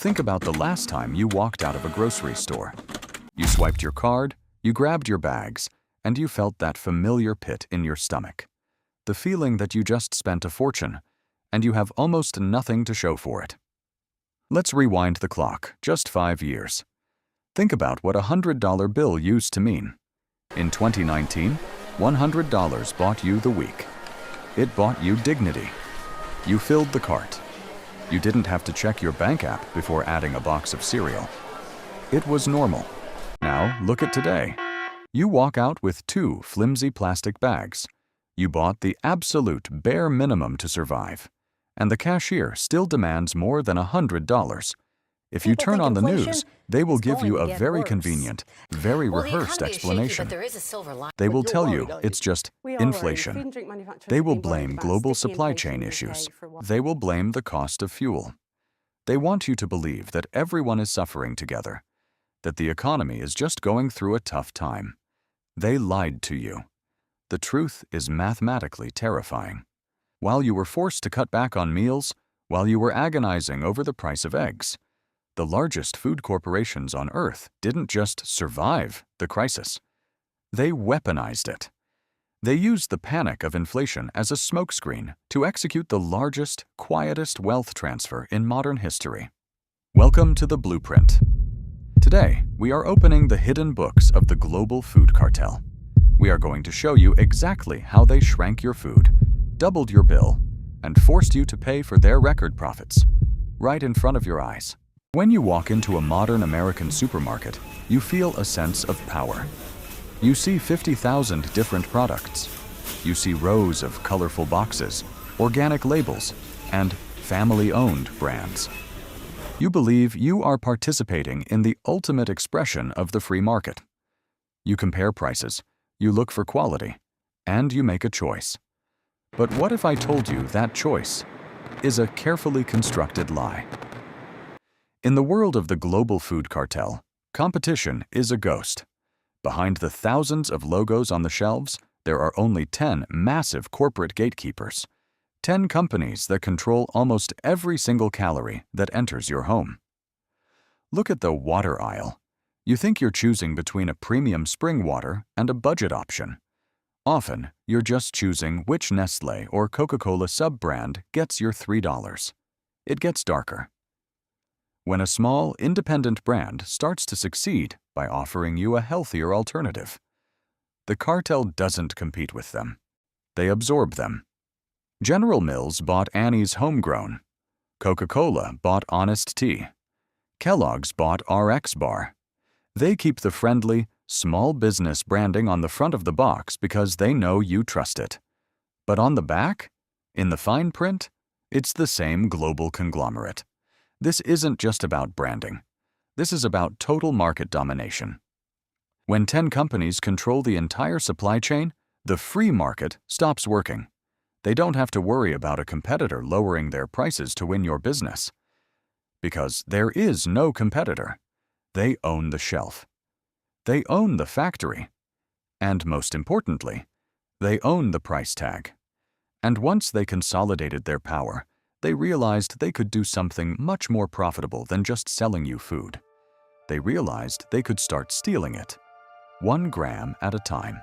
Think about the last time you walked out of a grocery store. You swiped your card, you grabbed your bags, and you felt that familiar pit in your stomach. The feeling that you just spent a fortune, and you have almost nothing to show for it. Let's rewind the clock, just 5 years. Think about what a $100 bill used to mean. In 2019, $100 bought you the week. It bought you dignity. You filled the cart. You didn't have to check your bank app before adding a box of cereal. It was normal. Now, look at today. You walk out with 2 flimsy plastic bags. You bought the absolute bare minimum to survive, and the cashier still demands more than $100. If you turn on the news, they will give you a very convenient, very rehearsed explanation. They will tell you it's just inflation. They will blame global supply chain issues. They will blame the cost of fuel. They want you to believe that everyone is suffering together, that the economy is just going through a tough time. They lied to you. The truth is mathematically terrifying. While you were forced to cut back on meals, while you were agonizing over the price of eggs, the largest food corporations on Earth didn't just survive the crisis. They weaponized it. They used the panic of inflation as a smokescreen to execute the largest, quietest wealth transfer in modern history. Welcome to the Blueprint. Today, we are opening the hidden books of the Global Food Cartel. We are going to show you exactly how they shrank your food, doubled your bill, and forced you to pay for their record profits, right in front of your eyes. When you walk into a modern American supermarket, you feel a sense of power. You see 50,000 different products. You see rows of colorful boxes, organic labels, and family-owned brands. You believe you are participating in the ultimate expression of the free market. You compare prices, you look for quality, and you make a choice. But what if I told you that choice is a carefully constructed lie? In the world of the Global Food Cartel, competition is a ghost. Behind the thousands of logos on the shelves, there are only 10 massive corporate gatekeepers. 10 companies that control almost every single calorie that enters your home. Look at the water aisle. You think you're choosing between a premium spring water and a budget option. Often, you're just choosing which Nestle or Coca-Cola sub-brand gets your $3. It gets darker. When a small, independent brand starts to succeed by offering you a healthier alternative, the cartel doesn't compete with them. They absorb them. General Mills bought Annie's Homegrown. Coca-Cola bought Honest Tea. Kellogg's bought RX Bar. They keep the friendly, small business branding on the front of the box because they know you trust it. But on the back, in the fine print, it's the same global conglomerate. This isn't just about branding. This is about total market domination. When 10 companies control the entire supply chain, the free market stops working. They don't have to worry about a competitor lowering their prices to win your business. Because there is no competitor. They own the shelf. They own the factory. And most importantly, they own the price tag. And once they consolidated their power, they realized they could do something much more profitable than just selling you food. They realized they could start stealing it, 1 gram at a time.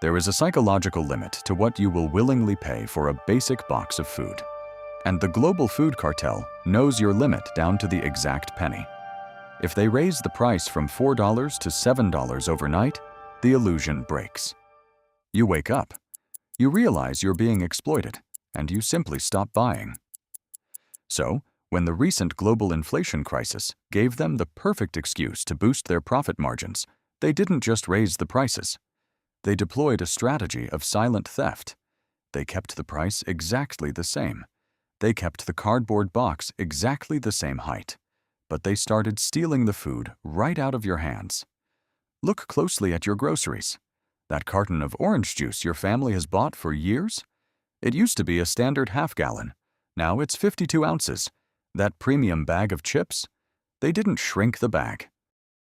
There is a psychological limit to what you will willingly pay for a basic box of food. And the Global Food Cartel knows your limit down to the exact penny. If they raise the price from $4 to $7 overnight, the illusion breaks. You wake up. You realize you're being exploited, and you simply stop buying. So, when the recent global inflation crisis gave them the perfect excuse to boost their profit margins, they didn't just raise the prices. They deployed a strategy of silent theft. They kept the price exactly the same. They kept the cardboard box exactly the same height. But they started stealing the food right out of your hands. Look closely at your groceries. That carton of orange juice your family has bought for years? It used to be a standard half-gallon. Now it's 52 ounces. That premium bag of chips? They didn't shrink the bag.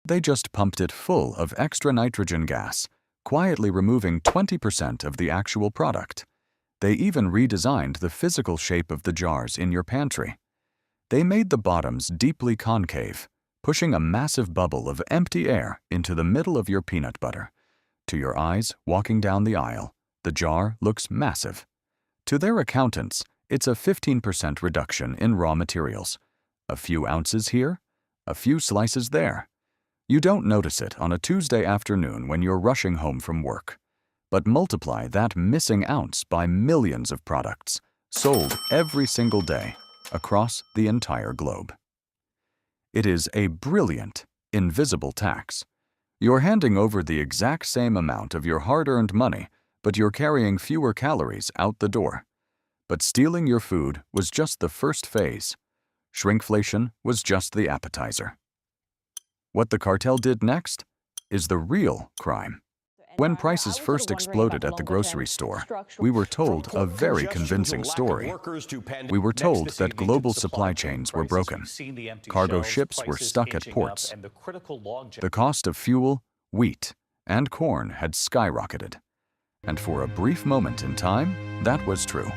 They just pumped it full of extra nitrogen gas, quietly removing 20% of the actual product. They even redesigned the physical shape of the jars in your pantry. They made the bottoms deeply concave, pushing a massive bubble of empty air into the middle of your peanut butter. To your eyes, walking down the aisle, the jar looks massive. To their accountants, it's a 15% reduction in raw materials. A few ounces here, a few slices there. You don't notice it on a Tuesday afternoon when you're rushing home from work. But multiply that missing ounce by millions of products, sold every single day, across the entire globe. It is a brilliant, invisible tax. You're handing over the exact same amount of your hard-earned money, but you're carrying fewer calories out the door. But stealing your food was just the first phase. Shrinkflation was just the appetizer. What the cartel did next is the real crime. When prices first exploded at the grocery store, we were told a very convincing story. We were told that global supply chains were broken. Cargo ships were stuck at ports. The cost of fuel, wheat, and corn had skyrocketed. And for a brief moment in time, that was true.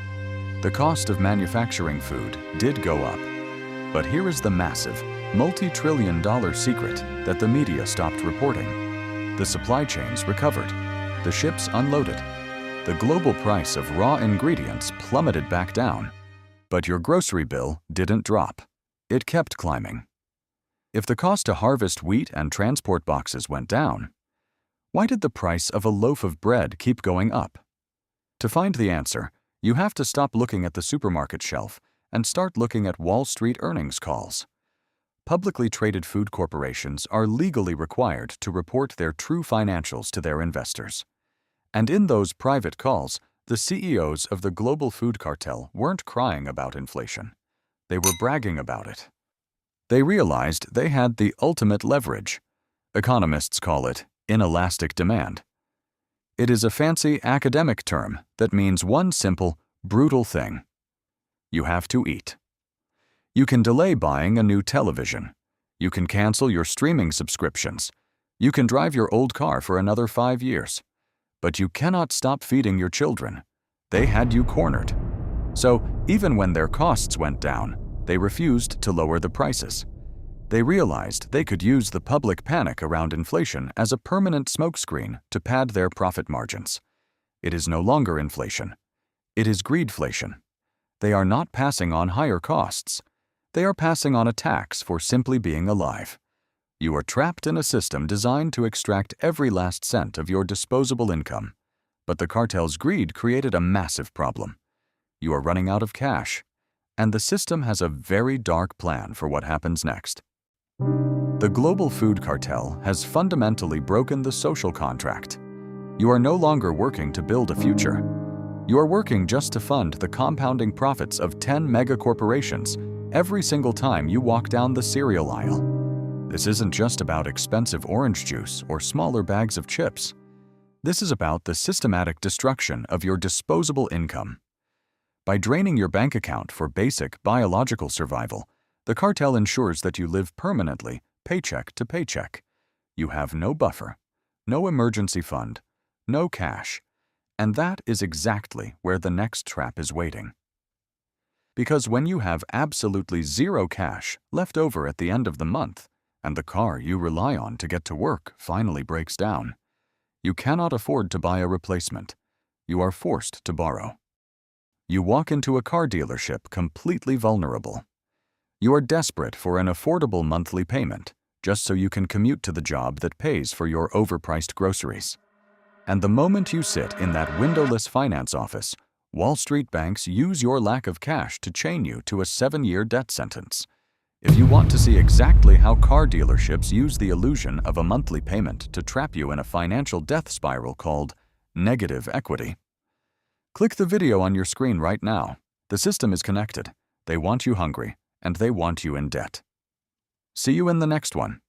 The cost of manufacturing food did go up. But here is the massive, multi-trillion-dollar secret that the media stopped reporting. The supply chains recovered. The ships unloaded. The global price of raw ingredients plummeted back down. But your grocery bill didn't drop. It kept climbing. If the cost to harvest wheat and transport boxes went down, why did the price of a loaf of bread keep going up? To find the answer, you have to stop looking at the supermarket shelf and start looking at Wall Street earnings calls. Publicly traded food corporations are legally required to report their true financials to their investors. And in those private calls, the CEOs of the Global Food Cartel weren't crying about inflation. They were bragging about it. They realized they had the ultimate leverage. Economists call it inelastic demand. It is a fancy academic term that means one simple, brutal thing. You have to eat. You can delay buying a new television. You can cancel your streaming subscriptions. You can drive your old car for another 5 years. But you cannot stop feeding your children. They had you cornered. So, even when their costs went down, they refused to lower the prices. They realized they could use the public panic around inflation as a permanent smokescreen to pad their profit margins. It is no longer inflation. It is greedflation. They are not passing on higher costs. They are passing on a tax for simply being alive. You are trapped in a system designed to extract every last cent of your disposable income. But the cartel's greed created a massive problem. You are running out of cash, and the system has a very dark plan for what happens next. The Global Food Cartel has fundamentally broken the social contract. You are no longer working to build a future. You are working just to fund the compounding profits of 10 mega corporations every single time you walk down the cereal aisle. This isn't just about expensive orange juice or smaller bags of chips. This is about the systematic destruction of your disposable income. By draining your bank account for basic biological survival, the cartel ensures that you live permanently, paycheck to paycheck. You have no buffer, no emergency fund, no cash, and that is exactly where the next trap is waiting. Because when you have absolutely zero cash left over at the end of the month, and the car you rely on to get to work finally breaks down, you cannot afford to buy a replacement. You are forced to borrow. You walk into a car dealership completely vulnerable. You are desperate for an affordable monthly payment, just so you can commute to the job that pays for your overpriced groceries. And the moment you sit in that windowless finance office, Wall Street banks use your lack of cash to chain you to a 7-year debt sentence. If you want to see exactly how car dealerships use the illusion of a monthly payment to trap you in a financial death spiral called negative equity, click the video on your screen right now. The system is connected. They want you hungry, and they want you in debt. See you in the next one.